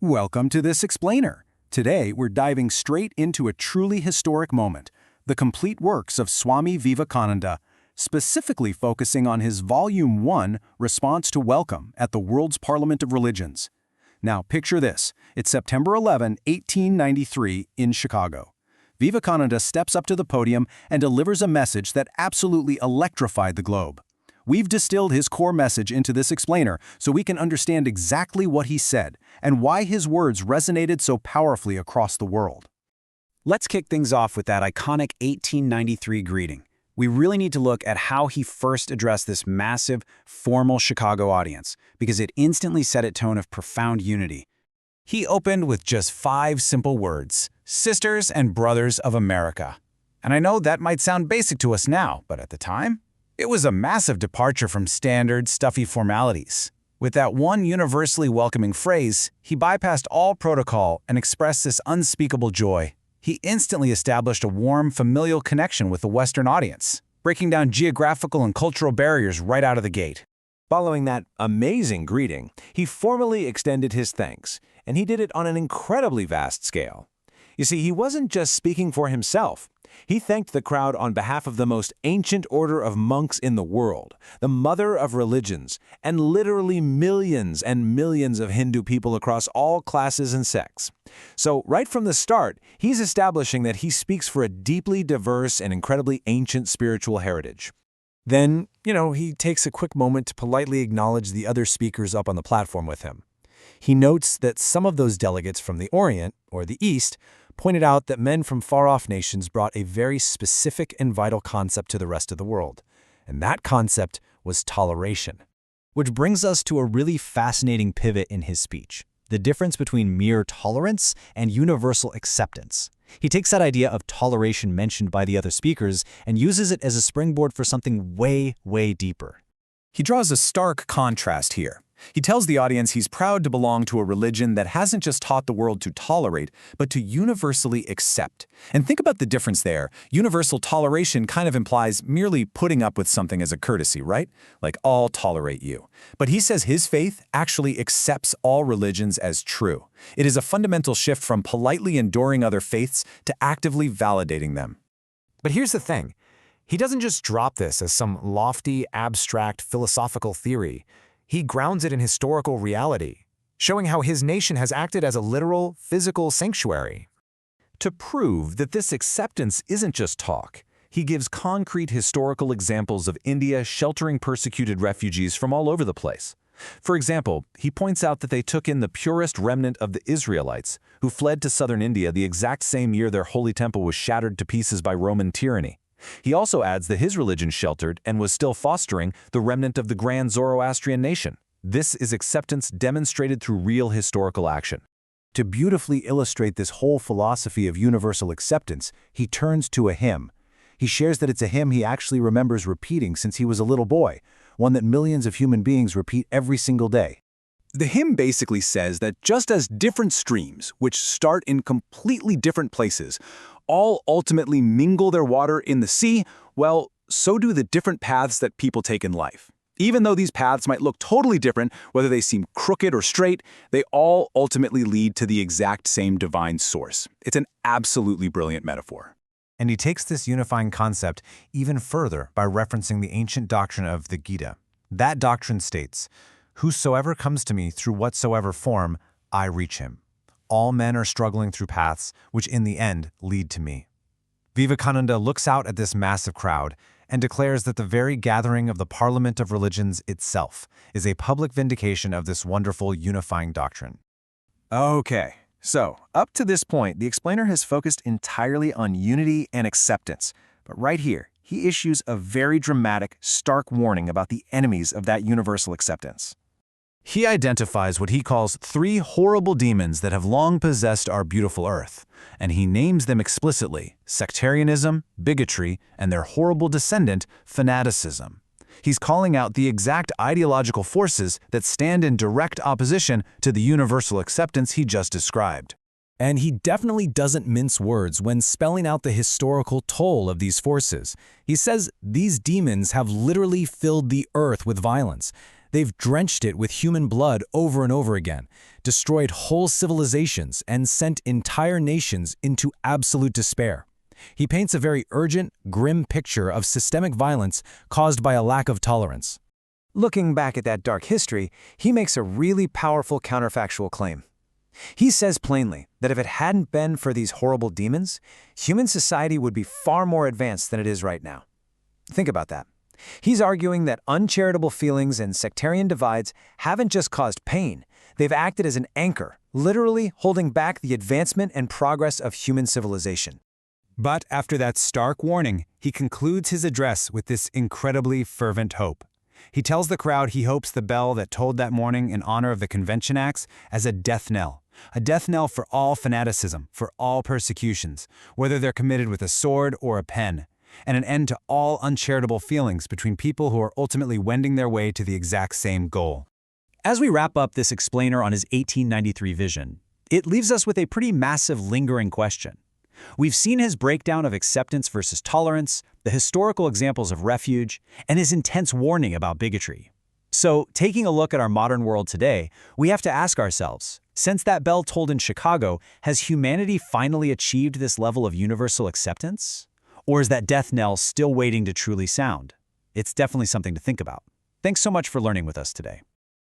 Welcome to this explainer. Today, we're diving straight into a truly historic moment, the complete works of Swami Vivekananda, specifically focusing on his Volume 1 response to Welcome at the World's Parliament of Religions. Now, picture this. It's September 11, 1893, in Chicago. Vivekananda steps up to the podium and delivers a message that absolutely electrified the globe. We've distilled his core message into this explainer so we can understand exactly what he said and why his words resonated so powerfully across the world. Let's kick things off with that iconic 1893 greeting. We really need to look at how he first addressed this massive, formal Chicago audience, because it instantly set a tone of profound unity. He opened with just 5 simple words: "Sisters and Brothers of America." And I know that might sound basic to us now, but at the time, it was a massive departure from standard, stuffy formalities. With that one universally welcoming phrase, he bypassed all protocol and expressed this unspeakable joy. He instantly established a warm, familial connection with the Western audience, breaking down geographical and cultural barriers right out of the gate. Following that amazing greeting, he formally extended his thanks, and he did it on an incredibly vast scale. You see, he wasn't just speaking for himself. He thanked the crowd on behalf of the most ancient order of monks in the world, the mother of religions, and literally millions and millions of Hindu people across all classes and sects. So right from the start, he's establishing that he speaks for a deeply diverse and incredibly ancient spiritual heritage. Then, he takes a quick moment to politely acknowledge the other speakers up on the platform with him. He notes that some of those delegates from the Orient, or the East, pointed out that men from far-off nations brought a very specific and vital concept to the rest of the world, and that concept was toleration. Which brings us to a really fascinating pivot in his speech: the difference between mere tolerance and universal acceptance. He takes that idea of toleration mentioned by the other speakers and uses it as a springboard for something way, way deeper. He draws a stark contrast here. He tells the audience he's proud to belong to a religion that hasn't just taught the world to tolerate, but to universally accept. And think about the difference there. Universal toleration kind of implies merely putting up with something as a courtesy, right? Like, I'll tolerate you. But he says his faith actually accepts all religions as true. It is a fundamental shift from politely enduring other faiths to actively validating them. But here's the thing. He doesn't just drop this as some lofty, abstract, philosophical theory. He grounds it in historical reality, showing how his nation has acted as a literal, physical sanctuary. To prove that this acceptance isn't just talk, he gives concrete historical examples of India sheltering persecuted refugees from all over the place. For example, he points out that they took in the purest remnant of the Israelites, who fled to southern India the exact same year their holy temple was shattered to pieces by Roman tyranny. He also adds that his religion sheltered and was still fostering the remnant of the grand Zoroastrian nation. This is acceptance demonstrated through real historical action. To beautifully illustrate this whole philosophy of universal acceptance, he turns to a hymn. He shares that it's a hymn he actually remembers repeating since he was a little boy, one that millions of human beings repeat every single day. The hymn basically says that just as different streams, which start in completely different places, all ultimately mingle their water in the sea, well, so do the different paths that people take in life. Even though these paths might look totally different, whether they seem crooked or straight, they all ultimately lead to the exact same divine source. It's an absolutely brilliant metaphor. And he takes this unifying concept even further by referencing the ancient doctrine of the Gita. That doctrine states, "Whosoever comes to me through whatsoever form, I reach him. All men are struggling through paths which in the end lead to me." Vivekananda looks out at this massive crowd and declares that the very gathering of the Parliament of Religions itself is a public vindication of this wonderful unifying doctrine. Okay, so up to this point, the explainer has focused entirely on unity and acceptance. But right here, he issues a very dramatic, stark warning about the enemies of that universal acceptance. He identifies what he calls 3 horrible demons that have long possessed our beautiful earth, and he names them explicitly: sectarianism, bigotry, and their horrible descendant, fanaticism. He's calling out the exact ideological forces that stand in direct opposition to the universal acceptance he just described. And he definitely doesn't mince words when spelling out the historical toll of these forces. He says these demons have literally filled the earth with violence. They've drenched it with human blood over and over again, destroyed whole civilizations, and sent entire nations into absolute despair. He paints a very urgent, grim picture of systemic violence caused by a lack of tolerance. Looking back at that dark history, he makes a really powerful counterfactual claim. He says plainly that if it hadn't been for these horrible demons, human society would be far more advanced than it is right now. Think about that. He's arguing that uncharitable feelings and sectarian divides haven't just caused pain, they've acted as an anchor, literally holding back the advancement and progress of human civilization. But after that stark warning, he concludes his address with this incredibly fervent hope. He tells the crowd he hopes the bell that tolled that morning in honor of the Convention Acts as a death knell for all fanaticism, for all persecutions, whether they're committed with a sword or a pen, and an end to all uncharitable feelings between people who are ultimately wending their way to the exact same goal. As we wrap up this explainer on his 1893 vision, it leaves us with a pretty massive lingering question. We've seen his breakdown of acceptance versus tolerance, the historical examples of refuge, and his intense warning about bigotry. So, taking a look at our modern world today, we have to ask ourselves, since that bell tolled in Chicago, has humanity finally achieved this level of universal acceptance? Or is that death knell still waiting to truly sound? It's definitely something to think about. Thanks so much for learning with us today.